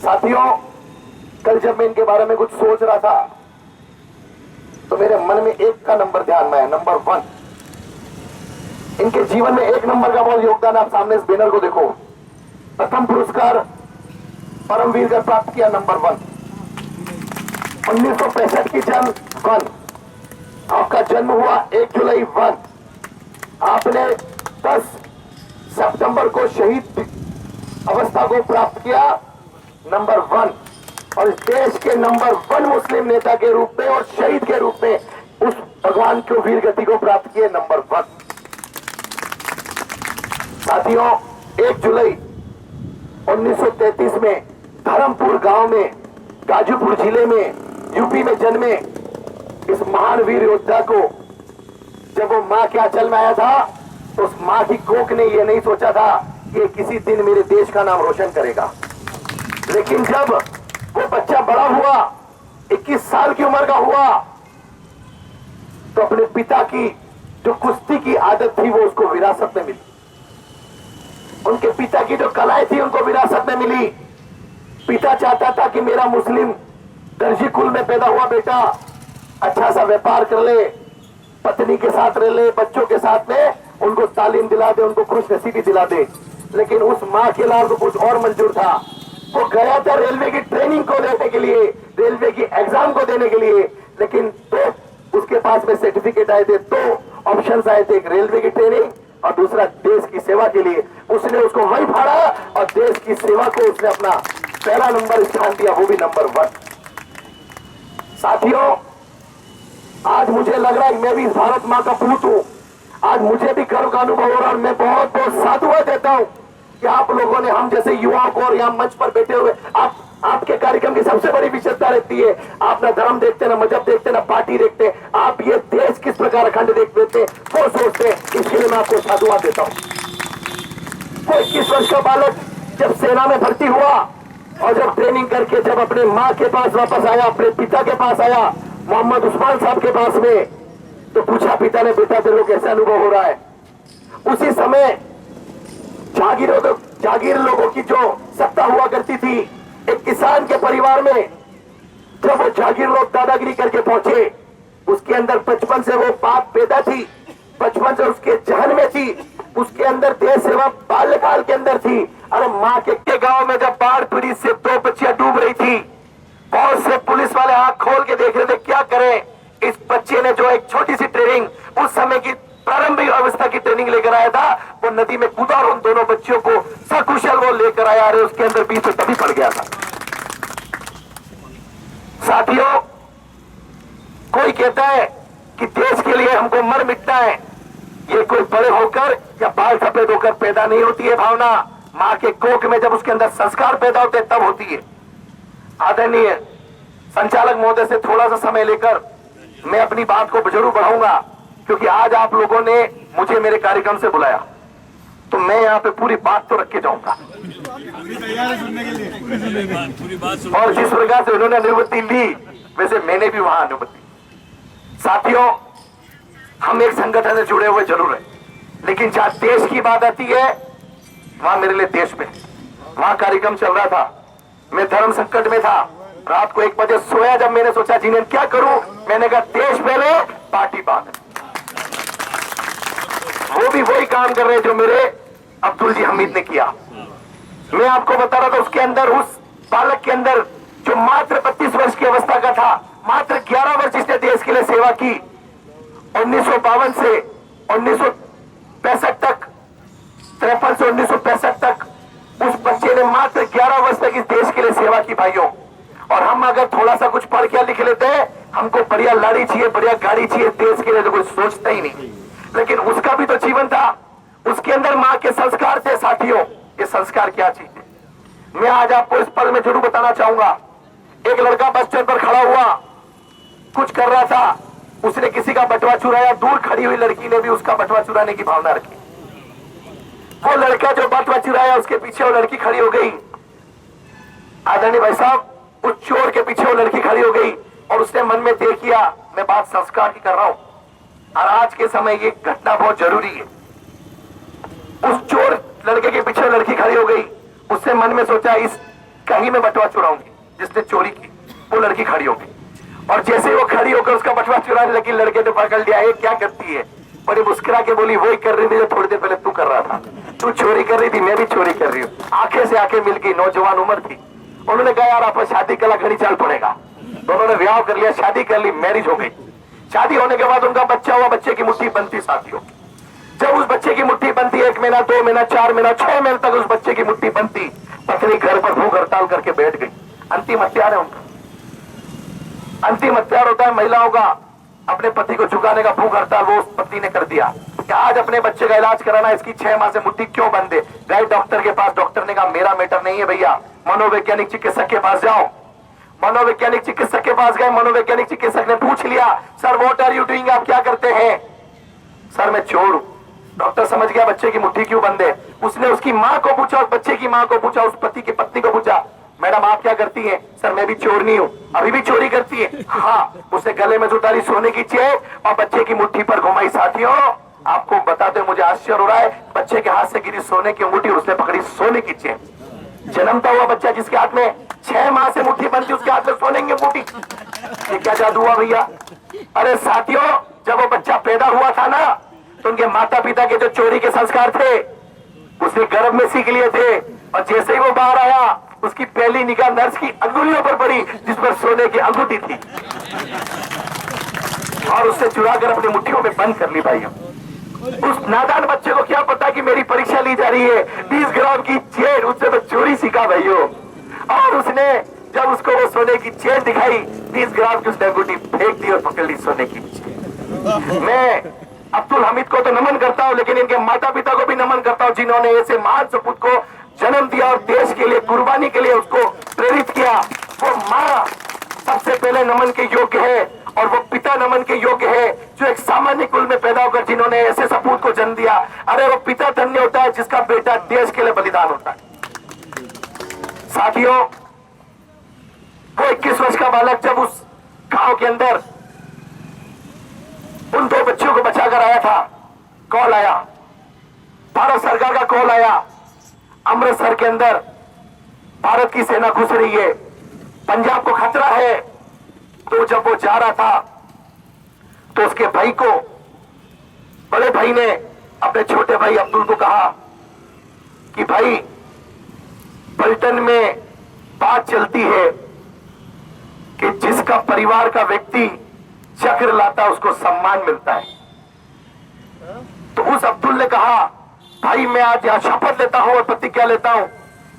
साथियों, कल जब मैं इनके बारे में कुछ सोच रहा था तो मेरे मन में एक का नंबर ध्यान में है, नंबर 1। इनके जीवन में 1 नंबर का बहुत योगदान। आप सामने इस बैनर को देखो, प्रथम पुरस्कार परमवीर का प्राप्त किया, नंबर 1। 1965 की जन्म 1। आपका जन्म हुआ 1 जुलाई 1। आपने 10 सितंबर को शहीद अवस्था को प्राप्त किया, नंबर 1। और इस देश के नंबर 1 मुस्लिम नेता के रूप में और शहीद के रूप में उस भगवान को वीर गति को प्राप्त किए, नंबर 1। साथियों, 1 जुलाई 1933 में धर्मपुर गांव में, गाजीपुर जिले में, यूपी में जन्मे इस महान वीर योद्धा को जब वो मां के आंचल में आया था तो उस मां की कोख ने यह नहीं सोचा था कि किसी दिन मेरे देश का नाम रोशन करेगा। लेकिन जब वो बच्चा बड़ा हुआ, 21 साल की उम्र का हुआ, तो अपने पिता की जो कुश्ती की आदत थी वो उसको विरासत में मिली। उनके पिता की जो कलाएं थी उनको विरासत में मिली। पिता चाहता था कि मेरा मुस्लिम दर्जी कुल में पैदा हुआ बेटा अच्छा सा व्यापार कर ले, पत्नी के साथ रह ले, बच्चों के साथ में उनको तालीम दिला दे, उनको खुश नसीबी दिला दे। लेकिन उस मां के लाल को कुछ और मंजूर था। वो गया था रेलवे की ट्रेनिंग को लेने के लिए, रेलवे की एग्जाम को देने के लिए। लेकिन तो उसके पास में सर्टिफिकेट आए थे, 2 ऑप्शन आए थे, एक रेलवे की ट्रेनिंग और दूसरा देश की सेवा के लिए। उसने उसको वही फाड़ा और देश की सेवा को उसने अपना पहला नंबर स्थान दिया, वो भी नंबर 1। साथियों, आज मुझे लग रहा है मैं भी इस भारत मां का पूत हूं। आज मुझे भी गर्व का अनुभव हो रहा है। मैं बहुत बहुत साधुवाद देता हूं कि आप लोगों ने हम जैसे युवाओं को, और यहाँ मंच पर बैठे हुए आपके कार्यक्रम की सबसे बड़ी विशेषता रहती है, आप ना धर्म देखते, ना मजहब देखते, ना पार्टी देखते, आप ये देश किस प्रकार अखंड देख देते वो सोचते हैं। इसके लिए मैं आपको साधुवाद देता हूं। वो 21 वर्ष का बालक जब सेना में भर्ती हुआ और जब ट्रेनिंग करके जब अपने माँ के पास वापस आया, अपने पिता के पास आया, मोहम्मद उस्मान साहब के पास में, तो पूछा पिता ने, बेटा तेरे को कैसा अनुभव हो रहा है? उसी समय जागीर लोगों की जो सत्ता हुआ करती थी, एक किसान के परिवार में जब वो जागीर लोग दादागिरी करके पहुंचे, उसके अंदर बचपन से वो पाप पैदा थी, बचपन से उसके जहन में थी, उसके अंदर देश सेवा बाल्यकाल के अंदर थी। अरे माँ के गांव में जब बाढ़ पीड़ित से 2 बच्चियां डूब रही थी, बहुत से पुलिस वाले आंख खोल के देख रहे थे क्या करें। इस बच्चे ने जो एक छोटी सी ट्रेनिंग, उस समय की प्रारंभिक अवस्था की ट्रेनिंग लेकर आया था, वो नदी में कूदा और उन दोनों बच्चियों को सकुशल वो लेकर आया। अरे उसके अंदर बीच में तभी पड़ गया था। साथियों, कोई कहता है कि देश के लिए हमको मर मिटना है, ये कोई बड़े होकर या बाल सफेद होकर पैदा नहीं होती है भावना। मां के कोख में जब उसके अंदर संस्कार पैदा होते हैं तब होती है। आदरणीय संचालक महोदय से थोड़ा सा समय लेकर मैं अपनी बात को जरूर बढ़ाऊंगा, क्योंकि आज आप लोगों ने मुझे मेरे कार्यक्रम से बुलाया तो मैं यहाँ पे पूरी बात तो रख के जाऊंगा। और जिस प्रकार से उन्होंने अनुमति ली, वैसे मैंने भी वहां अनुमति। साथियों, हम एक संगठन से जुड़े हुए जरूर है, लेकिन जहां देश की बात आती है वहां मेरे लिए देश में, वहां कार्यक्रम चल रहा था, मैं धर्म संकट में था, रात को 1 बजे सोया। जब मैंने सोचा जिन्हें क्या करूं, मैंने कहा देश पहले पार्टी बाद। वो भी वही काम कर रहे जो मेरे अब्दुल जी हमीद ने किया। मैं आपको बता रहा था, उसके अंदर, उस बालक के अंदर जो मात्र 32 वर्ष की अवस्था का था, मात्र 11 वर्ष इसने देश के लिए सेवा की। 1952 से 1965 तक, 53 से 1965 तक उस बच्चे ने मात्र 11 वर्ष तक इस देश के लिए सेवा की भाइयों। और हम अगर थोड़ा सा कुछ पढ़ के लिख लेते हैं, हमको बढ़िया लाड़ी चाहिए, बढ़िया गाड़ी चाहिए, देश के लिए तो कोई सोचता ही नहीं। लेकिन उसका भी तो जीवन था, उसके अंदर माँ के संस्कार थे। साथियों, ये संस्कार क्या चीज है, मैं आज आपको इस पल में जरूर बताना चाहूंगा। एक लड़का बस स्टैंड पर खड़ा हुआ, कुछ कर रहा था, उसने किसी का बटवा चुराया, दूर खड़ी हुई लड़की ने भी उसका बटवा चुराने की भावना रखी। वो लड़का जो बटवा चुराया, उसके पीछे वो लड़की खड़ी हो गई। आदरणीय भाई साहब, उस चोर के पीछे वो लड़की खड़ी हो गई और उसने मन में तय किया, मैं बात संस्कार की कर रहा हूं और आज के समय ये घटना बहुत जरूरी है। उस चोर लड़के के पीछे लड़की खड़ी हो गई, उसने मन में सोचा इस कहीं मैं बटवा चुराऊंगी, जिसने चोरी की वो लड़की खड़ी होगी, और जैसे वो खड़ी होकर उसका बटवा चुराने लगी, लड़के ने पकड़ लिया, ये क्या करती है, बड़ी मुस्कुरा के बोली, वही कर रही थी जो थोड़ी देर पहले तू कर रहा था, तू चोरी कर रही थी, मैं भी चोरी कर रही हूँ। आंखें से आंखें मिल गई, नौजवान उम्र थी। उन्होंने कहा यार आप शादी कला घड़ी चाल पड़ेगा, दोनों ने ब्याह कर लिया, शादी कर ली, मैरिज हो गई। शादी होने के बाद उनका बच्चा हुआ, बच्चे की मुट्ठी बनती साथियों। जब उस बच्चे की मुट्ठी बनती, 1 महीना 2 महीना 4 महीना 6 महीने तक उस बच्चे की मुट्ठी बनती, पत्नी घर पर भूख हड़ताल करके बैठ गई। अंतिम हत्यार है उनका, अंतिम हत्यार होता है महिलाओं का अपने पति को चुकाने का, भूख हड़ताल वो उस पत्नी ने कर दिया कि आज अपने बच्चे का इलाज कराना, इसकी 6 माह से मुट्ठी क्यों बंद है। गए डॉक्टर के पास, डॉक्टर ने कहा मेरा मैटर नहीं है भैया, मनोवैज्ञानिक चिकित्सक के पास जाओ। मनोवैज्ञानिक चिकित्सक के पास गए, मनोवैज्ञानिक चिकित्सक ने पूछ लिया, sir what are you doing, आप क्या करते हैं। सर मैं चोर हूं। डॉक्टर समझ गया बच्चे की मुट्ठी क्यों बंद है। उसने उसकी मां को पूछा, उस बच्चे की मां को पूछा, उस पति की पत्नी को पूछा, मैडम आप क्या करती हैं। सर मैं भी चोरनी हूं। अभी भी चोरी करती है। हाँ। उसने गले में उतारी सोने की चेन और बच्चे की मुट्ठी पर घुमाई। साथियों आपको बताते मुझे आश्चर्य हो रहा है, बच्चे के हाथ से गिरी सोने की अंगूठी, उसने पकड़ी सोने की चेन। जन्मता हुआ बच्चा जिसके हाथ में 6 माह से मुट्ठी बनती, उसके हाथ में सोने की अंगूठी, ये क्या जादू हुआ भैया। अरे साथियों जब वो बच्चा पैदा हुआ था ना, तो उनके माता पिता के जो चोरी के संस्कार थे उसने गर्भ में सीख लिए थे, और जैसे ही वो बाहर आया उसकी पहली निगाह नर्स की अंगुलियों पर पड़ी जिस पर सोने की अंगूठी थी, और उससे चुराकर अपनी मुट्ठियों में बंद कर ली। भाइयों उस नादान बच्चे को क्या पता कि मेरी परीक्षा ली जा रही है, 20 ग्राम की चेन, उससे तो चोरी सीखा भाइयों। और उसने जब उसको वो सोने की चेन दिखाई, 20 ग्राम की उसने अंगूठी फेंक दी और पकड़ ली सोने की चेन। मैं अब्दुल हमीद को तो नमन करता हूं, लेकिन इनके माता पिता को भी नमन करता हूं जिन्होंने ऐसे महान सपूत को जन्म दिया और देश के लिए कुर्बानी के लिए उसको प्रेरित किया। वो माँ सबसे पहले नमन के योग्य है, और वो पिता नमन के योग्य है जो एक सामान्य कुल में पैदा होकर जिन्होंने ऐसे सपूत को जन्म दिया। अरे वो पिता धन्य होता है जिसका बेटा देश के लिए बलिदान होता है। साथियों वो 21 वर्ष का बालक जब उस गांव के अंदर उन 2 बच्चों को बचाकर आया था, कॉल आया, भारत सरकार का कॉल आया, अमृतसर के अंदर भारत की सेना घुस रही है, पंजाब को खतरा है। तो जब वो जा रहा था तो उसके भाई को, बड़े भाई ने अपने छोटे भाई अब्दुल को कहा कि भाई पलटन में बात चलती है कि जिसका परिवार का व्यक्ति चक्र लाता उसको सम्मान मिलता है। तो उस अब्दुल ने कहा भाई मैं आज यहां शपथ लेता हूं और प्रतिज्ञा लेता हूं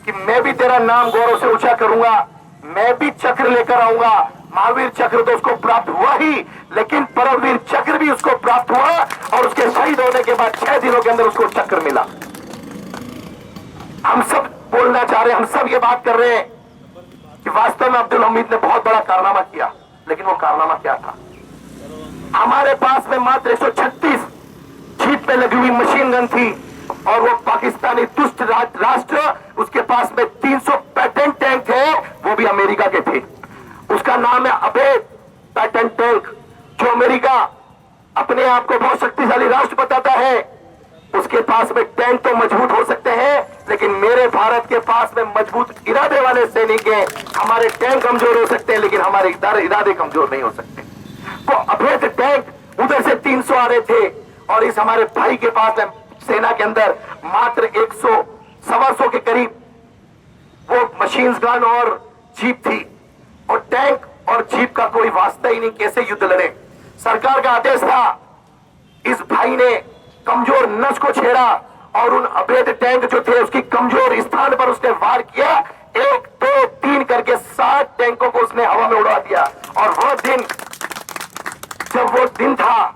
कि मैं भी तेरा नाम गौरव से ऊंचा करूंगा, मैं भी चक्र लेकर आऊंगा। महावीर चक्र तो उसको प्राप्त हुआ ही, लेकिन परमवीर चक्र भी उसको प्राप्त हुआ, और उसके शहीद होने के बाद 6 दिनों के अंदर उसको चक्र मिला। हम सब बोलना चाह रहे हैं, हम सब ये बात कर रहे हैं कि वास्तव में अब्दुल हमीद ने बहुत बड़ा कारनामा किया, लेकिन वो कारनामा क्या था। हमारे पास में मात्र 136 जीप पे लगी हुई मशीन गन थी, और वो पाकिस्तानी दुष्ट राष्ट्र उसके पास में 300 पैटेंट टैंक थे, वो भी अमेरिका के थे। उसका नाम है अवैध पैटेंट टैंक, जो अमेरिका अपने आप को बहुत शक्तिशाली राष्ट्र बताता है। उसके पास में टैंक तो मजबूत हो सकते हैं, लेकिन मेरे भारत के पास में मजबूत इरादे वाले सैनिक हैं। हमारे टैंक कमजोर हो सकते हैं, लेकिन हमारे इरादे कमजोर नहीं हो सकते। वो अवैध टैंक उधर से 300 आ रहे थे, और इस हमारे भाई के पास में सेना के अंदर मात्र 100-125 के करीब वो मशीन गन और जीप थी, और टैंक और जीप का कोई वास्ता ही नहीं, कैसे युद्ध लड़े। सरकार का आदेश था, इस भाई ने कमजोर नस को छेड़ा और उन अवैध टैंक जो थे उसकी कमजोर स्थान पर उसने वार किया। 1, 2, 3 करके 7 टैंकों को उसने हवा में उड़ा दिया। और वो दिन, जब वो दिन था,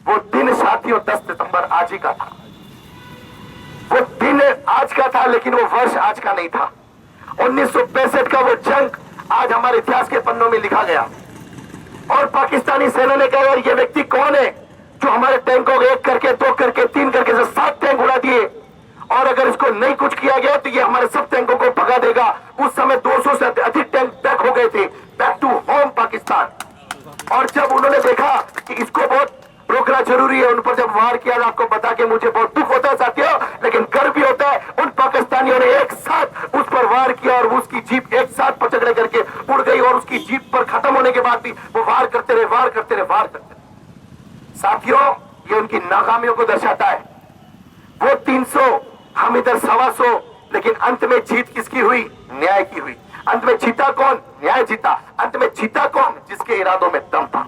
वो दिन साथियों 10 सितंबर आज ही का था। वो दिन आज का था, लेकिन वो वर्ष आज का नहीं था। 1965 का वो जंग आज हमारे इतिहास के पन्नों में लिखा गया, और पाकिस्तानी सेना ने कहा यार ये व्यक्ति कौन है जो हमारे टैंकों को 1 करके 2 करके 3 करके से 7 टैंक उड़ा दिए, और अगर इसको नहीं कुछ किया गया तो ये हमारे सब टैंकों को भगा देगा। उस समय 200 से अधिक टैंक बैक हो गए थे, बैक टू होम पाकिस्तान। और जब उन्होंने देखा कि इसको बहुत रोकना जरूरी है। उन पर जब वार किया आपको बता के मुझे बहुत दुख होता है साथियों, लेकिन गर्व भी होता है। उन पाकिस्तानियों ने एक साथ उस पर वार किया और उसकी जीप एक साथ पचड़े करके उड़ गई और उसकी जीप पर खत्म होने के बाद भी वो वार करते रहे, वार करते रहे, वार करते रहे। साथियों, ये उनकी नाकामियों को दर्शाता है। वो 300, हम इधर 125, लेकिन अंत में जीत किसकी हुई? न्याय की हुई। अंत में जीता कौन? न्याय जीता। अंत में जीता कौन? जिसके इरादों में दम था।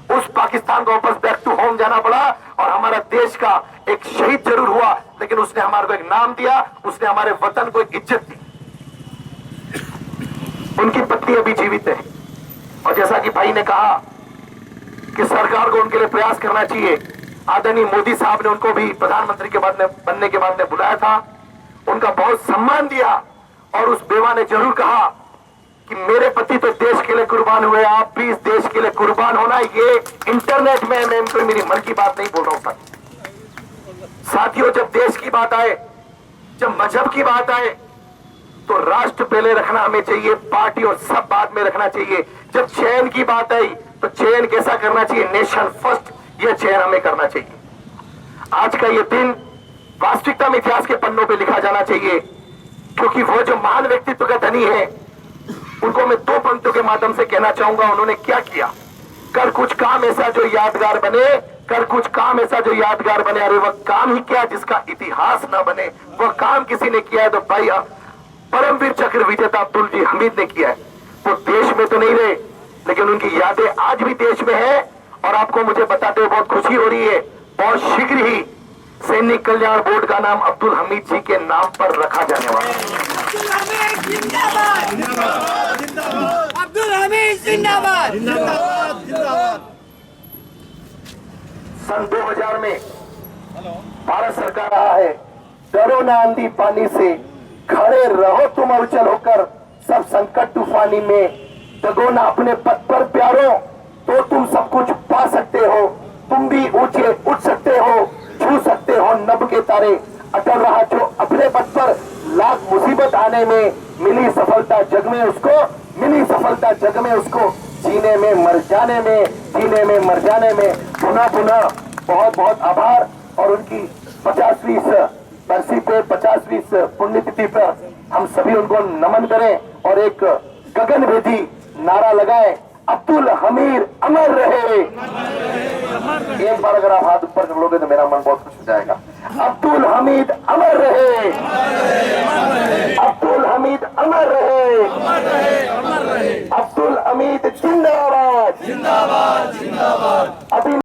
उस पाकिस्तान को वापस बैक टू होम जाना पड़ा और हमारा देश का एक शहीद जरूर हुआ, लेकिन उसने हमारे को एक नाम दिया, उसने हमारे वतन को एक इज्जत दी। उनकी पत्नी अभी जीवित है और जैसा कि भाई ने कहा कि सरकार को उनके लिए प्रयास करना चाहिए। आदरणीय मोदी साहब ने उनको भी प्रधानमंत्री के बाद बनने के बाद में बुलाया था, उनका बहुत सम्मान दिया और उस बेवा ने जरूर कहा कि मेरे पति तो देश के लिए कुर्बान हुए, आप भी इस देश के लिए कुर्बान होना। ये इंटरनेट में मैं तो मेरी मन की बात नहीं बोल रहा हूं साथियों। जब देश की बात आए, जब मजहब की बात आए, तो राष्ट्र पहले रखना हमें चाहिए, पार्टी और सब बाद में रखना चाहिए। जब चयन की बात आई तो चयन कैसा करना चाहिए? नेशन फर्स्ट, यह चयन हमें करना चाहिए। आज का ये दिन वास्तविकता में इतिहास के पन्नों पे लिखा जाना चाहिए, क्योंकि वो जो महान व्यक्तित्व का धनी है, उनको मैं 2 पंक्तियों के माध्यम से कहना चाहूंगा उन्होंने क्या किया। कर कुछ काम ऐसा जो यादगार बने, कर कुछ काम ऐसा जो यादगार बने। अरे वह काम ही क्या जिसका इतिहास ना बने। वह काम किसी ने किया है तो भाई परमवीर चक्र विजेता अब्दुल जी हमीद ने किया है। वो देश में तो नहीं रहे, लेकिन उनकी यादें आज भी देश में है। और आपको मुझे बताते हुए बहुत खुशी हो रही है, बहुत शीघ्र ही सैनिक कल्याण बोर्ड का नाम अब्दुल हमीद जी के नाम पर रखा जाने वाला है। अब्दुल हमीद जिंदाबाद। सन 2000 में भारत सरकार रहा है, डरो ना आंधी पानी से, खड़े रहो तुम अविचल होकर, सब संकट तूफानी में, दगो ना अपने पद पर प्यारो, तो तुम सब कुछ पा सकते हो। तुम भी ऊंचे उठ सकते हो, छू सकते हो नभ के तारे। अटल रहा जो अपने पद पर, लाख मुसीबत आने में मिली सफलता जग में उसको, मिली सफलता जग में उसको। जीने में मर जाने में, जीने में मर जाने में पुनः पुनः बहुत बहुत आभार। और उनकी 50वीं बरसी पे, 50वीं पुण्यतिथि पर हम सभी उनको नमन करें और एक गगनभेदी नारा लगाएं, अब्दुल हमीद अमर रहे। एक बार अगर आप हाथ ऊपर कर लोगे तो मेरा मन बहुत खुश हो जाएगा। अब्दुल हमीद